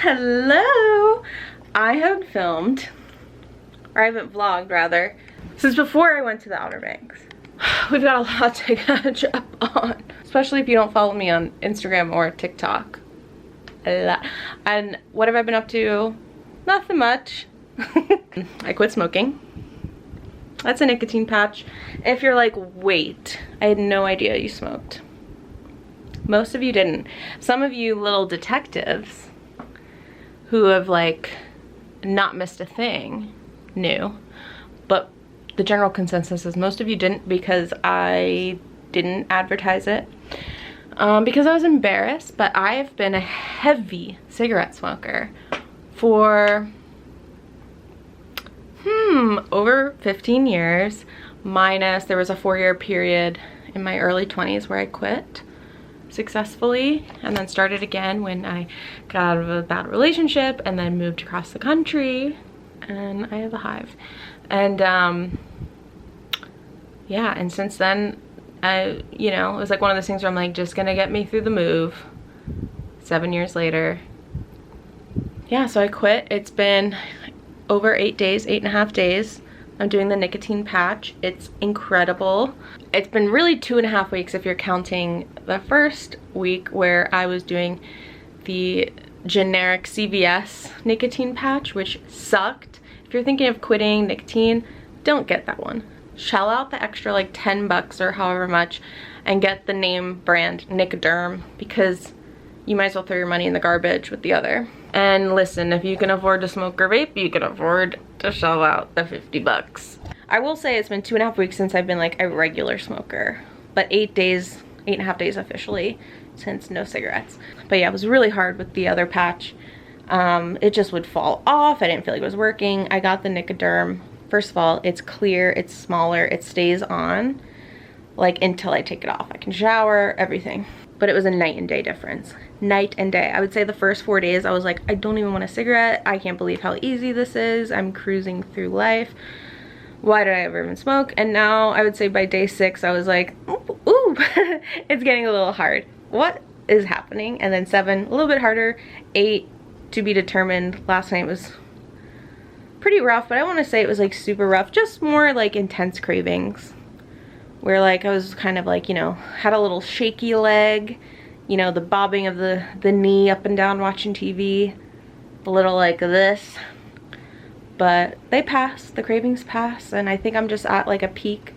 Hello! I haven't filmed, or I haven't vlogged rather, since before I went to the Outer Banks. We've got a lot to catch up on, especially if you don't follow me on Instagram or TikTok. A lot. And what have I been up to? Nothing much. I quit smoking. That's a nicotine patch. If you're like, wait, I had no idea you smoked. Most of you didn't. Some of you little detectives who have like not missed a thing knew, but the general consensus is most of you didn't, because I didn't advertise it because I was embarrassed. But I've been a heavy cigarette smoker for over 15 years, minus there was a 4-year period in my early 20s where I quit successfully and then started again when I got out of a bad relationship and then moved across the country, and I have a hive. And yeah, and since then you know, it was like one of those things where I'm like, just gonna get me through the move. 7 years later, yeah, so I quit. It's been over 8 days, 8.5 days. I'm doing the nicotine patch. It's incredible. It's been really 2.5 weeks if you're counting the first week where I was doing the generic CVS nicotine patch, which sucked. If you're thinking of quitting nicotine, don't get that one. Shell out the extra like 10 bucks or however much and get the name brand Nicoderm, because you might as well throw your money in the garbage with the other. And listen, if you can afford to smoke or vape, you can afford to shell out the 50 bucks. I will say it's been 2.5 weeks since I've been like a regular smoker, but 8 days, 8.5 days officially since no cigarettes. But yeah, it was really hard with the other patch. It just would fall off. I didn't feel like it was working. I got the Nicoderm. First of all, it's clear, it's smaller, it stays on like until I take it off. I can shower, everything. But it was a night and day difference. Night and day. I would say the first 4 days I was like, I don't even want a cigarette. I can't believe how easy this is. I'm cruising through life. Why did I ever even smoke? And now I would say by day 6 I was like, ooh, it's getting a little hard. What is happening? And then 7, a little bit harder. 8, to be determined. Last night was pretty rough, but I want to say it was like super rough. Just more like intense cravings, where like I was kind of like, you know, had a little shaky leg, you know, the bobbing of the knee up and down watching TV, a little like this. But they pass, the cravings pass, and I think I'm just at like a peak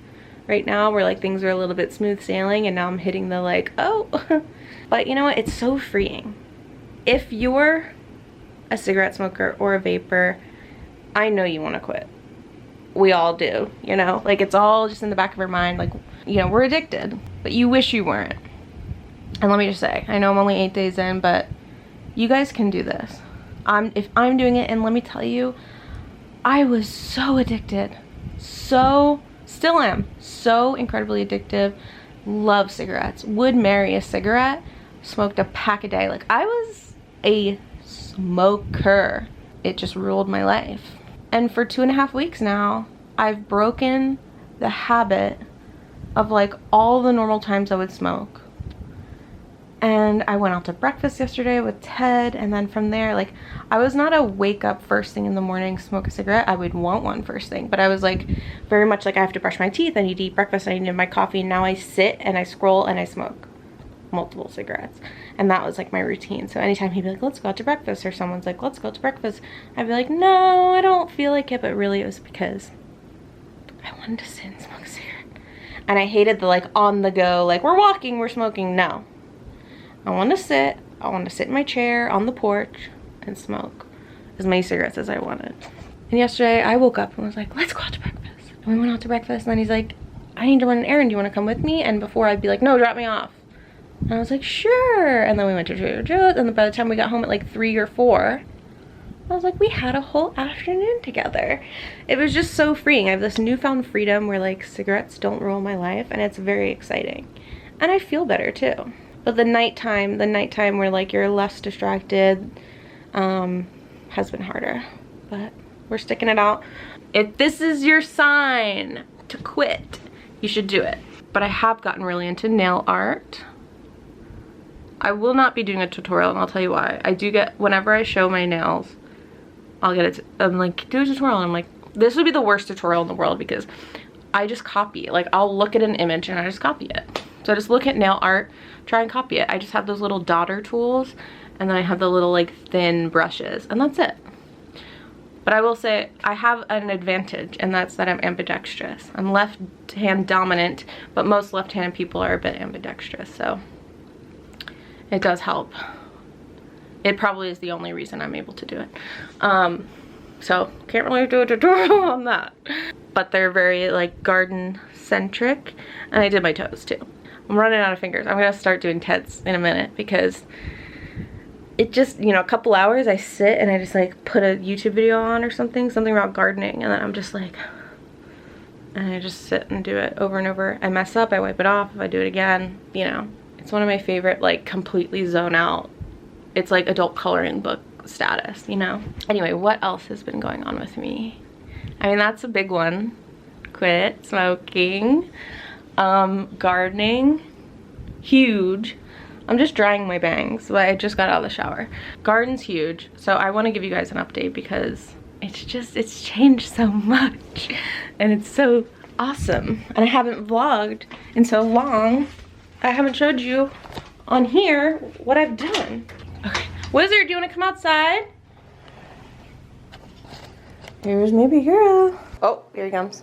right now where like things are a little bit smooth sailing, and now I'm hitting the like, oh. But you know what, it's so freeing. If you're a cigarette smoker or a vapor, I know you want to quit. We all do, you know, like it's all just in the back of our mind, like, you know, we're addicted, but you wish you weren't. And let me just say, I know I'm only 8 days in, but you guys can do this. If I'm doing it, and let me tell you, I was so addicted, still am, so incredibly addictive. Love cigarettes, would marry a cigarette, smoked a pack a day. Like I was a smoker. It just ruled my life. And for 2.5 weeks now, I've broken the habit of like all the normal times I would smoke. And I went out to breakfast yesterday with Ted, and then from there, like, I was not a wake up first thing in the morning, smoke a cigarette. I would want one first thing, but I was like very much like, I have to brush my teeth, I need to eat breakfast, I need to have my coffee, and now I sit and I scroll and I smoke multiple cigarettes. And that was like my routine. So anytime he'd be like, let's go out to breakfast, or someone's like, let's go out to breakfast, I'd be like, no, I don't feel like it. But really it was because I wanted to sit and smoke a cigarette. And I hated the like on the go, like we're walking, we're smoking. No, I want to sit in my chair on the porch and smoke as many cigarettes as I wanted. And yesterday I woke up and was like, let's go out to breakfast. And we went out to breakfast, and then he's like, I need to run an errand, do you want to come with me? And before I'd be like, no, drop me off. And I was like, sure. And then we went to Trader Joe's, and then by the time we got home at like 3 or 4, I was like, we had a whole afternoon together. It was just so freeing. I have this newfound freedom where like cigarettes don't rule my life, and it's very exciting. And I feel better too. But the nighttime where like you're less distracted has been harder. But we're sticking it out. If this is your sign to quit, you should do it. But I have gotten really into nail art. I will not be doing a tutorial, and I'll tell you why. I do get, whenever I show my nails, I'll get it, I'm like, do a tutorial, and I'm like, this would be the worst tutorial in the world because I just copy. Like, I'll look at an image and I just copy it. So I just look at nail art, try and copy it. I just have those little daughter tools, and then I have the little like thin brushes, and that's it. But I will say I have an advantage, and that's that I'm ambidextrous. I'm left hand dominant, but most left-handed people are a bit ambidextrous, so it does help. It probably is the only reason I'm able to do it. So can't really do a tutorial on that. But they're very like garden centric, and I did my toes too. I'm running out of fingers. I'm gonna start doing Ted's in a minute because it just, you know, a couple hours I sit and I just like put a YouTube video on or something about gardening, and then I'm just like, and I just sit and do it over and over. I mess up, I wipe it off, if I do it again, you know. It's one of my favorite, like, completely zone out. It's like adult coloring book status, you know. Anyway, what else has been going on with me? I mean, that's a big one. Quit smoking. Gardening. Huge. I'm just drying my bangs, but I just got out of the shower. Garden's huge, so I want to give you guys an update because it's changed so much, and it's so awesome. And I haven't vlogged in so long. I haven't showed you on here what I've done. Okay, Wizard, do you want to come outside? Here's my big girl. Oh, here he comes.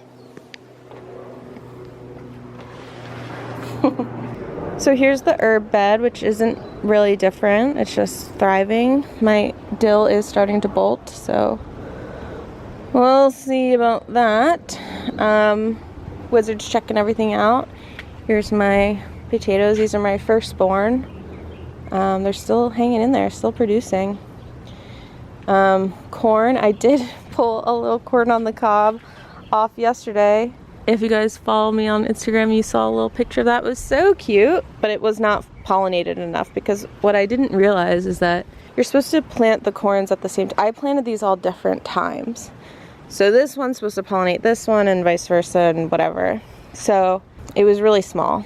So here's the herb bed, which isn't really different. It's just thriving. My dill is starting to bolt, so we'll see about that. Wizard's checking everything out. Here's my potatoes. These are my firstborn. They're still hanging in there, still producing. Corn. I did pull a little corn on the cob off yesterday. If you guys follow me on Instagram, you saw a little picture of that. It was so cute, but it was not pollinated enough, because what I didn't realize is that you're supposed to plant the corns at the same time. I planted these all different times. So this one's supposed to pollinate this one and vice versa and whatever. So it was really small.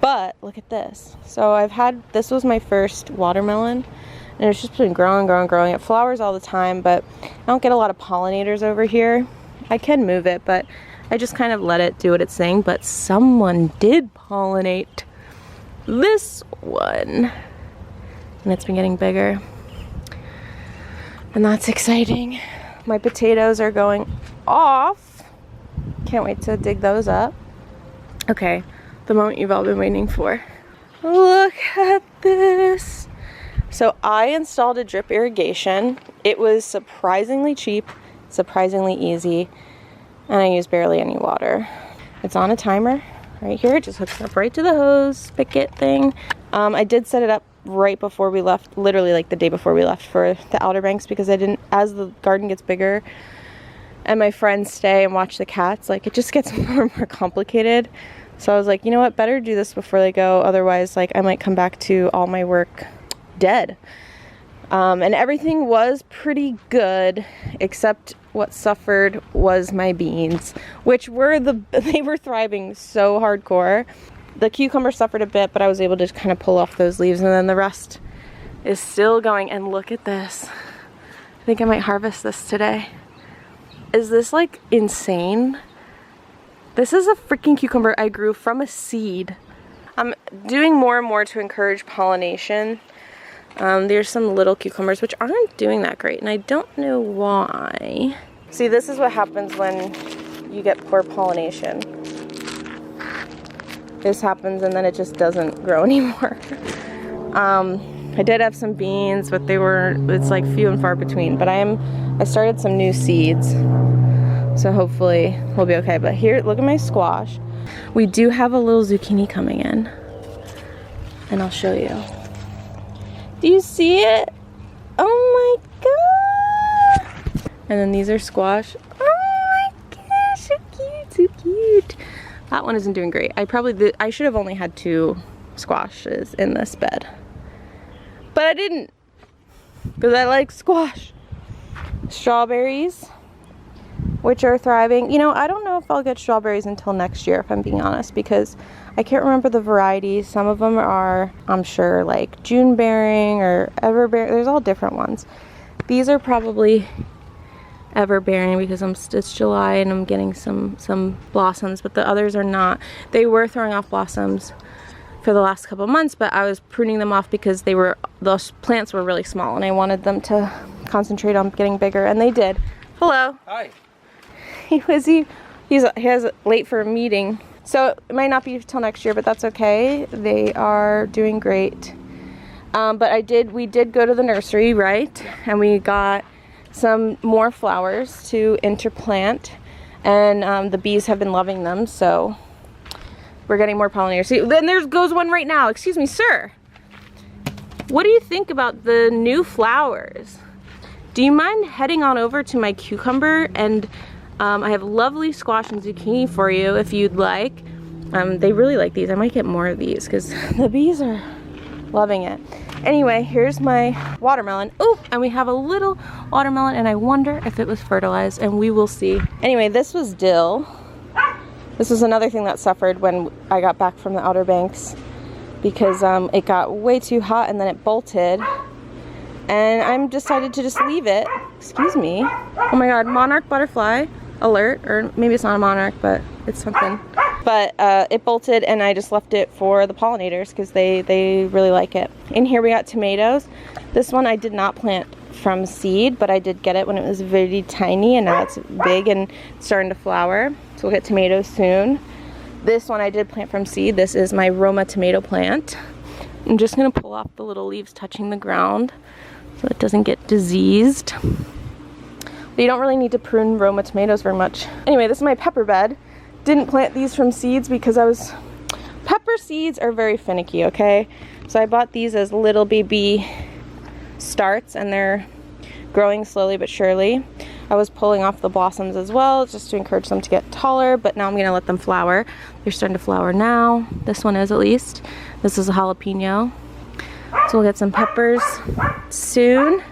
But look at this. So this was my first watermelon, and it's just been growing. It flowers all the time, but I don't get a lot of pollinators over here. I can move it, but I just kind of let it do what it's saying. But someone did pollinate this one, and it's been getting bigger, and that's exciting. My potatoes are going off. Can't wait to dig those up. Okay, the moment you've all been waiting for. Look at this. So I installed a drip irrigation. It was surprisingly cheap, surprisingly easy, and I used barely any water. It's on a timer right here. It just hooks up right to the hose spigot thing. I did set it up right before we left, literally like the day before we left for the Outer Banks, because as the garden gets bigger and my friends stay and watch the cats, like it just gets more and more complicated. So I was like, you know what, better do this before they go. Otherwise, like, I might come back to all my work dead. And everything was pretty good, except what suffered was my beans, which they were thriving so hardcore. The cucumber suffered a bit, but I was able to kind of pull off those leaves, and then the rest is still going. And look at this. I think I might harvest this today. Is this like insane? This is a freaking cucumber I grew from a seed. I'm doing more and more to encourage pollination. There's some little cucumbers which aren't doing that great, and I don't know why. See, this is what happens when you get poor pollination. This happens and then it just doesn't grow anymore. I did have some beans, but it's like few and far between. But I started some new seeds, so hopefully we'll be okay. But here, look at my squash. We do have a little zucchini coming in, and I'll show you. Do you see it? Oh my god! And then these are squash. Oh my gosh, so cute, so cute. That one isn't doing great. I should have only had 2 squashes in this bed, but I didn't, because I like squash. Strawberries. which are thriving. You know, I don't know if I'll get strawberries until next year, if I'm being honest, because I can't remember the varieties. Some of them are, I'm sure, like June bearing or ever bearing. There's all different ones. These are probably ever bearing because it's July and I'm getting some blossoms, but the others are not. They were throwing off blossoms for the last couple of months, but I was pruning them off because those plants were really small and I wanted them to concentrate on getting bigger, and they did. Hello. Hi. He's late for a meeting, so it might not be till next year, but that's okay. They are doing great. But we did go to the nursery, right? And we got some more flowers to interplant, and the bees have been loving them, so we're getting more pollinators. See, then there goes one right now. Excuse me, sir. What do you think about the new flowers? Do you mind heading on over to my cucumber? And I have lovely squash and zucchini for you if you'd like. They really like these. I might get more of these because the bees are loving it. Anyway, here's my watermelon. Oh, and we have a little watermelon, and I wonder if it was fertilized, and we will see. Anyway, this was dill. This was another thing that suffered when I got back from the Outer Banks because it got way too hot and then it bolted. And I decided to just leave it. Excuse me. Oh my god, monarch butterfly alert. Or maybe it's not a monarch, but it's something. But it bolted and I just left it for the pollinators because they really like it. In here we got tomatoes. This one I did not plant from seed, but I did get it when it was very tiny, and now it's big and starting to flower. So we'll get tomatoes soon. This one I did plant from seed. This is my Roma tomato plant. I'm just gonna pull off the little leaves touching the ground so it doesn't get diseased. But you don't really need to prune Roma tomatoes very much. Anyway, this is my pepper bed. Didn't plant these from seeds because pepper seeds are very finicky, okay? So I bought these as little baby starts, and they're growing slowly but surely. I was pulling off the blossoms as well just to encourage them to get taller, but now I'm gonna let them flower. They're starting to flower now. This one is, at least. This is a jalapeno. So we'll get some peppers soon.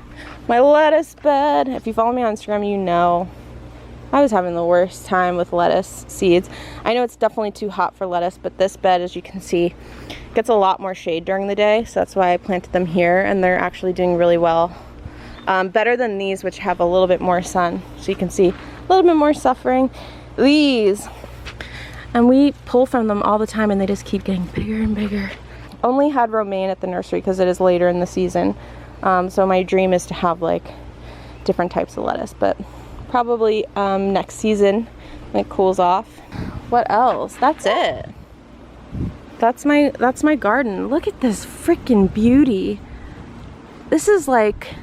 My lettuce bed. If you follow me on Instagram, you know I was having the worst time with lettuce seeds. I know it's definitely too hot for lettuce, but this bed, as you can see, gets a lot more shade during the day, so that's why I planted them here, and they're actually doing really well. Better than these, which have a little bit more sun, so you can see a little bit more suffering. These, and we pull from them all the time, and they just keep getting bigger and bigger. Only had romaine at the nursery because it is later in the season, so my dream is to have like different types of lettuce, but probably next season when it cools off. What else? That's it. That's my garden. Look at this freaking beauty. This is like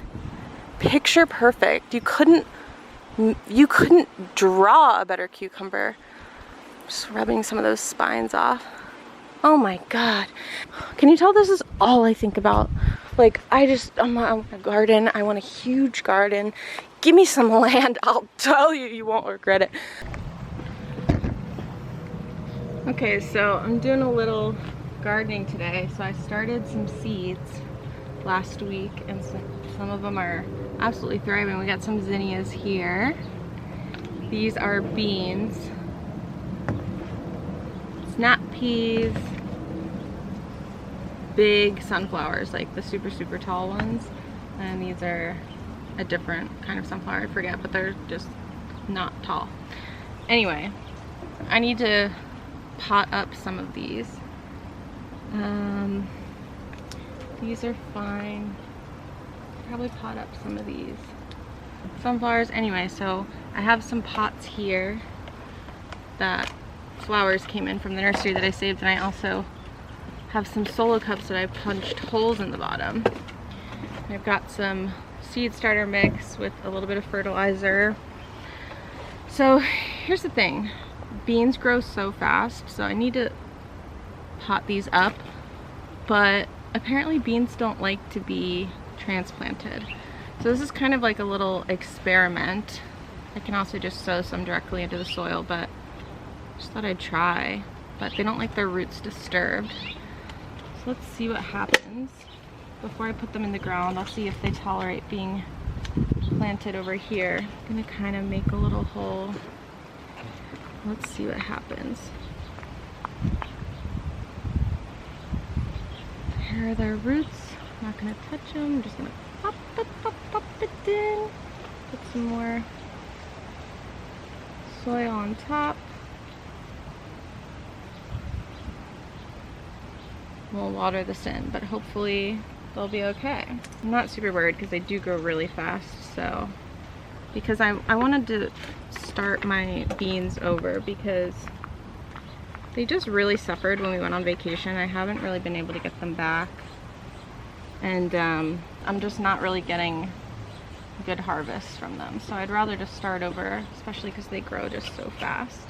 picture perfect. You couldn't draw a better cucumber. Just rubbing some of those spines off. Oh my god. Can you tell this is all I think about? Like, I want a garden. I want a huge garden. Give me some land. I'll tell you, you won't regret it. Okay, so I'm doing a little gardening today. So I started some seeds last week, and some of them are absolutely thriving. We got some zinnias here. These are beans, snap peas, big sunflowers, like the super tall ones, and these are a different kind of sunflower, I forget, but they're just not tall. Anyway, I need to pot up some of these. These are fine. Probably pot up some of these sunflowers. Anyway, so I have some pots here that flowers came in from the nursery that I saved, and I also have some solo cups that I punched holes in the bottom. I've got some seed starter mix with a little bit of fertilizer. So here's the thing, beans grow so fast, so I need to pot these up, but apparently beans don't like to be transplanted. So this is kind of like a little experiment. I can also just sow some directly into the soil, but just thought I'd try. But they don't like their roots disturbed. So let's see what happens. Before I put them in the ground, I'll see if they tolerate being planted over here. I'm gonna kind of make a little hole. Let's see what happens. Here are their roots. I'm not gonna touch them. I'm just gonna pop it in. Put some more soil on top. We'll water this in, but hopefully they'll be okay. I'm not super worried because they do grow really fast, so. Because I wanted to start my beans over because they just really suffered when we went on vacation. I haven't really been able to get them back. And I'm just not really getting good harvests from them. So I'd rather just start over, especially because they grow just so fast.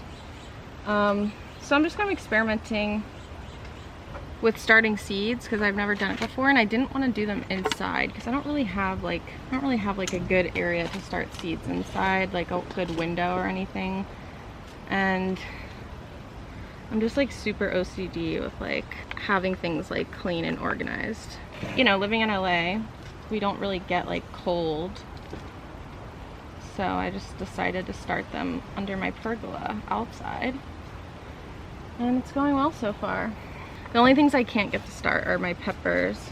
So I'm just kind of experimenting with starting seeds because I've never done it before, and I didn't want to do them inside because I don't really have like a good area to start seeds inside, like a good window or anything. And I'm just like super OCD with like having things like clean and organized. You know, living in LA, we don't really get like cold. So I just decided to start them under my pergola outside. And it's going well so far. The only things I can't get to start are my peppers.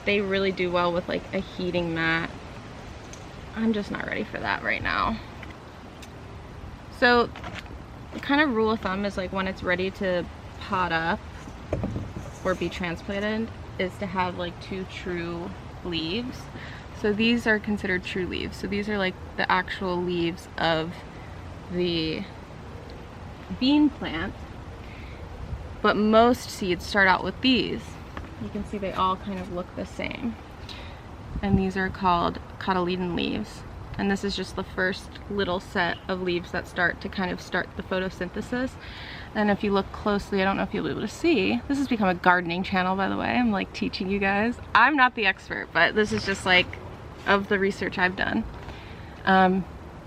They really do well with like a heating mat. I'm just not ready for that right now. So the kind of rule of thumb is like when it's ready to pot up or be transplanted is to have like 2 true leaves. So these are considered true leaves. So these are like the actual leaves of the bean plant. But most seeds start out with these. You can see they all kind of look the same. And these are called cotyledon leaves. And this is just the first little set of leaves that start to kind of start the photosynthesis. And if you look closely, I don't know if you'll be able to see, this has become a gardening channel, by the way. I'm like teaching you guys. I'm not the expert, but this is just like of the research I've done.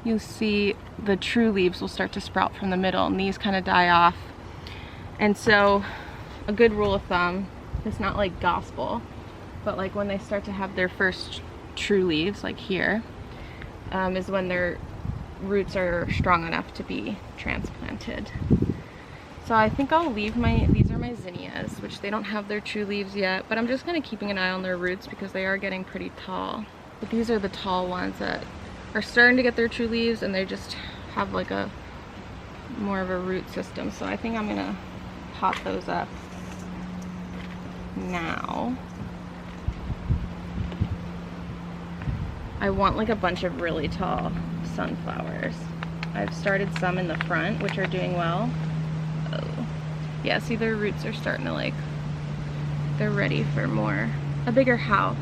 You'll see the true leaves will start to sprout from the middle, and these kind of die off. And so a good rule of thumb, it's not like gospel, but like when they start to have their first true leaves, like here, is when their roots are strong enough to be transplanted. So I think I'll leave these are my zinnias, which they don't have their true leaves yet, but I'm just kind of keeping an eye on their roots because they are getting pretty tall. But these are the tall ones that are starting to get their true leaves, and they just have like a more of a root system. So I think I'm gonna pot those up now. I want like a bunch of really tall sunflowers. I've started some in the front, which are doing well. Oh. Yeah, see their roots are starting to like, they're ready for a bigger house.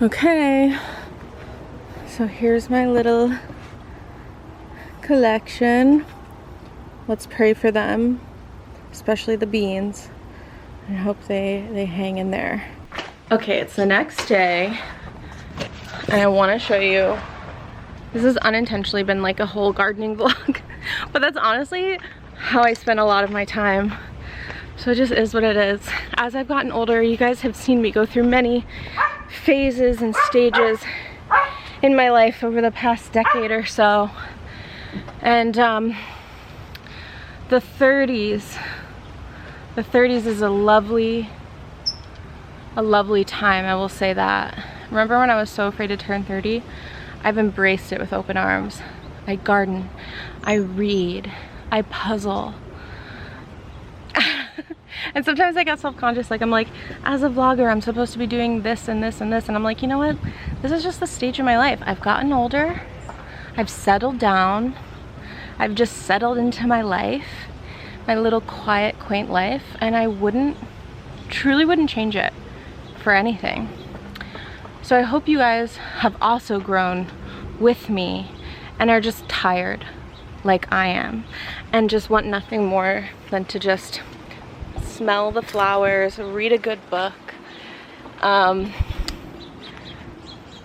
Okay, so here's my little collection. Let's pray for them, especially the beans. I hope they hang in there. Okay, it's the next day, and I want to show you. This has unintentionally been like a whole gardening vlog, but that's honestly how I spend a lot of my time. So it just is what it is. As I've gotten older, you guys have seen me go through many phases and stages in my life over the past decade or so. And the 30s is a lovely time, I will say that. Remember when I was so afraid to turn 30? I've embraced it with open arms. I garden, I read, I puzzle. And sometimes I get self-conscious, like I'm like, as a vlogger, I'm supposed to be doing this and this and this, and I'm like, you know what? This is just the stage of my life. I've gotten older, I've settled down, I've just settled into my life, my little quiet, quaint life, and I truly wouldn't change it for anything. So I hope you guys have also grown with me and are just tired like I am and just want nothing more than to just smell the flowers, read a good book.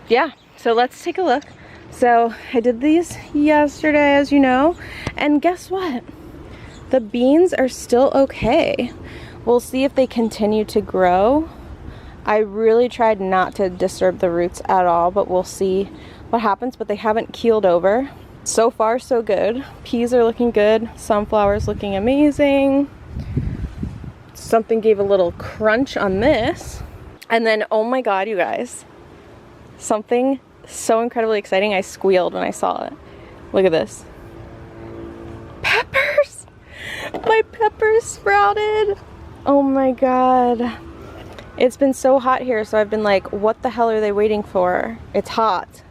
Yeah, so let's take a look. So I did these yesterday, as you know, and guess what? The beans are still okay. We'll see if they continue to grow. I really tried not to disturb the roots at all, but we'll see what happens, but they haven't keeled over. So far, so good. Peas are looking good. Sunflowers looking amazing. Something gave a little crunch on this. And then, oh my God, you guys. Something so incredibly exciting. I squealed when I saw it. Look at this. Peppers! My peppers sprouted. Oh my God. It's been so hot here, so I've been like, what the hell are they waiting for? It's hot.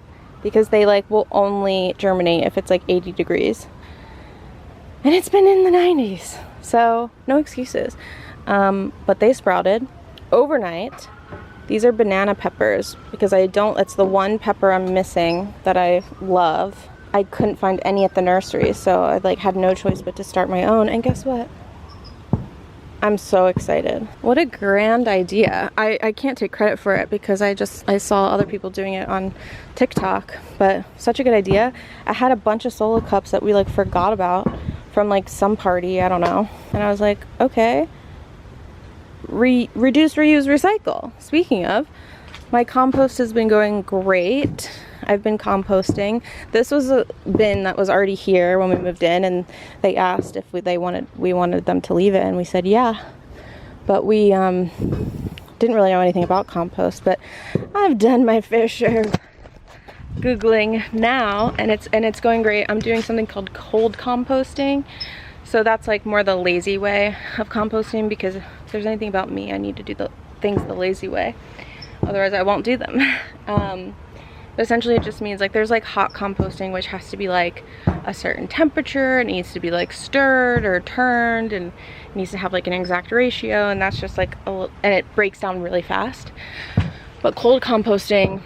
Because they like will only germinate if it's like 80 degrees. And it's been in the 90s. So no excuses. But they sprouted overnight. These are banana peppers because it's the one pepper I'm missing that I love. I couldn't find any at the nursery, so I like had no choice but to start my own. And guess what? I'm so excited. What a grand idea. I can't take credit for it because I saw other people doing it on TikTok, but such a good idea. I had a bunch of solo cups that we like forgot about from like some party, I don't know. And I was like, okay, reduce, reuse, recycle. Speaking of, my compost has been going great. I've been composting. This was a bin that was already here when we moved in, and they asked if we wanted them to leave it, and we said yeah. But we didn't really know anything about compost, but I've done my fair share of Googling now, and it's going great. I'm doing something called cold composting. So that's like more the lazy way of composting, because if there's anything about me, I need to do the things the lazy way. Otherwise I won't do them. But essentially it just means like there's like hot composting, which has to be like a certain temperature. It needs to be like stirred or turned, and it needs to have like an exact ratio, and that's just like and it breaks down really fast. But cold composting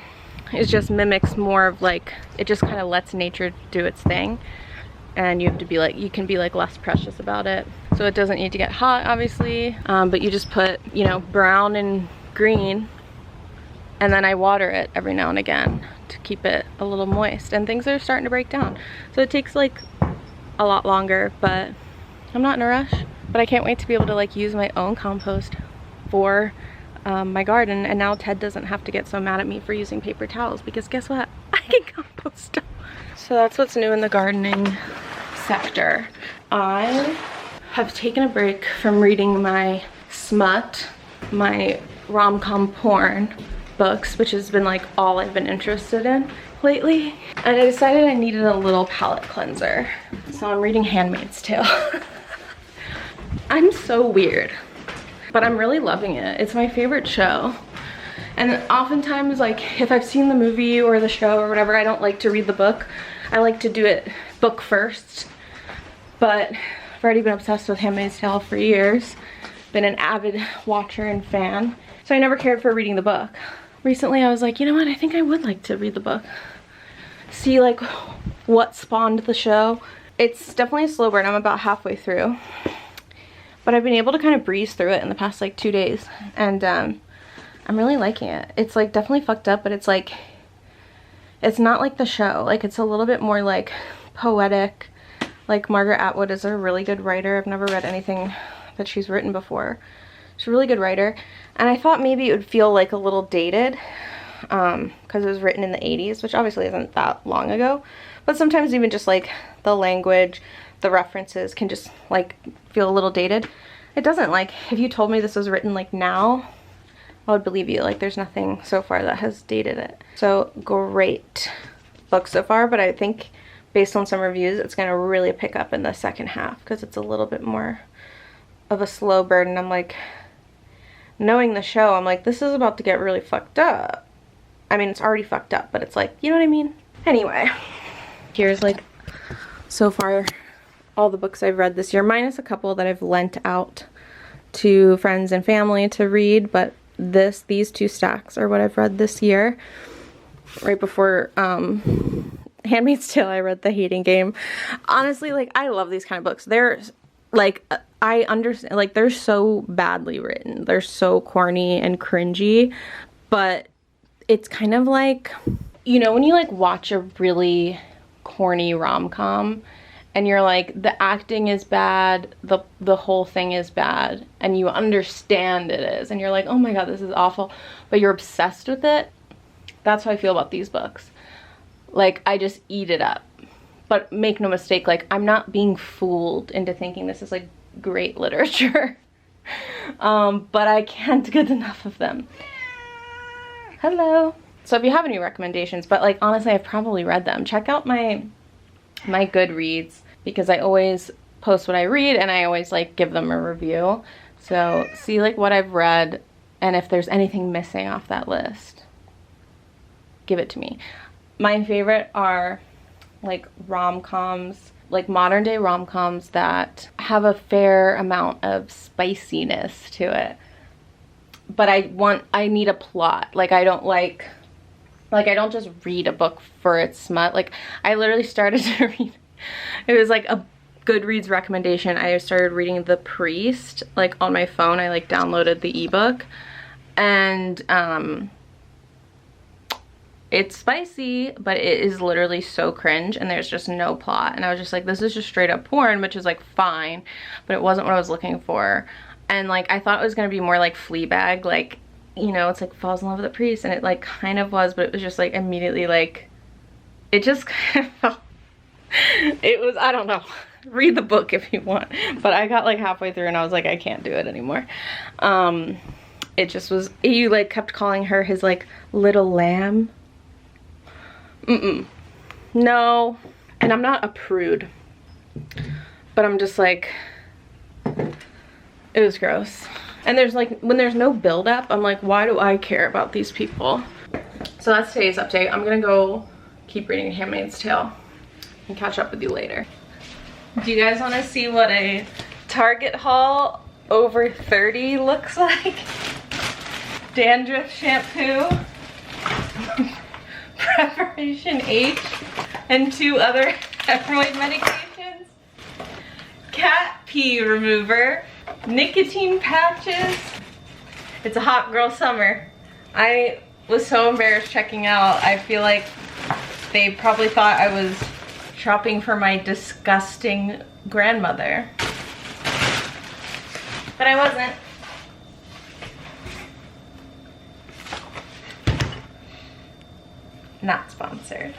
mimics more of like, it just kind of lets nature do its thing, and you can be like less precious about it. So it doesn't need to get hot, obviously, but you just put, you know, brown and green, and then I water it every now and again to keep it a little moist, and things are starting to break down. So it takes like a lot longer, but I'm not in a rush. But I can't wait to be able to like use my own compost for my garden. And now Ted doesn't have to get so mad at me for using paper towels, because guess what? I can compost them. So that's what's new in the gardening sector. I have taken a break from reading my smut, my rom-com porn books, which has been like all I've been interested in lately, and I decided I needed a little palate cleanser, so I'm reading Handmaid's Tale. I'm so weird, but I'm really loving it. It's my favorite show, and oftentimes like if I've seen the movie or the show or whatever, I don't like to read the book. I like to do it book first, but I've already been obsessed with Handmaid's Tale for years, been an avid watcher and fan, so I never cared for reading the book. Recently I was like, you know what, I think I would like to read the book, see like what spawned the show. It's definitely a slow burn. I'm about halfway through, but I've been able to kind of breeze through it in the past like 2 days, and I'm really liking it. It's like definitely fucked up, but it's like, it's not like the show. Like it's a little bit more like poetic. Like Margaret Atwood is a really good writer. I've never read anything that she's written before. She's a really good writer, and I thought maybe it would feel like a little dated because it was written in the 80s, which obviously isn't that long ago, but sometimes even just like the language, the references can just like feel a little dated. It doesn't. Like if you told me this was written like now, I would believe you. Like there's nothing so far that has dated it. So great book so far, but I think based on some reviews it's gonna really pick up in the second half because it's a little bit more of a slow burn. And I'm like, knowing the show, I'm like, this is about to get really fucked up. I mean, it's already fucked up, but it's like, you know what I mean? Anyway, here's like so far all the books I've read this year, minus a couple that I've lent out to friends and family to read, but these two stacks are what I've read this year. Right before Handmaid's Tale, I read The Hating Game. Honestly, like I love these kind of books. They're like, I understand, like they're so badly written, they're so corny and cringy, but it's kind of like, you know, when you like watch a really corny rom-com and you're like, the acting is bad, the whole thing is bad, and you understand it is, and you're like, oh my god, this is awful, but you're obsessed with it. That's how I feel about these books. like I just eat it up. But make no mistake, like I'm not being fooled into thinking this is like great literature. But I can't get enough of them. Hello. So if you have any recommendations, but like honestly I've probably read them. Check out my Goodreads, because I always post what I read and I always like give them a review. So see like what I've read, and if there's anything missing off that list, give it to me. My favorite are like rom-coms, like modern day rom-coms that have a fair amount of spiciness to it. But I need a plot. Like I don't just read a book for its smut. Like I literally started to read, it was like a Goodreads recommendation. I started reading The Priest like on my phone. I like downloaded the ebook, and it's spicy, but it is literally so cringe and there's just no plot. And I was just like, this is just straight up porn, which is like fine, but it wasn't what I was looking for. And like I thought it was gonna be more like Fleabag, like, you know, it's like falls in love with a priest, and it like kind of was, but it was just like immediately like, it just kind of felt, it was, I don't know. Read the book if you want, but I got like halfway through and I was like, I can't do it anymore. It just was, you like kept calling her his like little lamb. No. And I'm not a prude, but I'm just like, it was gross. And there's like, when there's no build up, I'm like, why do I care about these people? So that's today's update. I'm gonna go keep reading Handmaid's Tale and catch up with you later. Do you guys want to see what a Target haul over 30 looks like? Dandruff shampoo, Preparation H, and 2 other hemorrhoid medications, cat pee remover, nicotine patches. It's a hot girl summer. I was so embarrassed checking out. I feel like they probably thought I was shopping for my disgusting grandmother, but I wasn't. Not sponsored.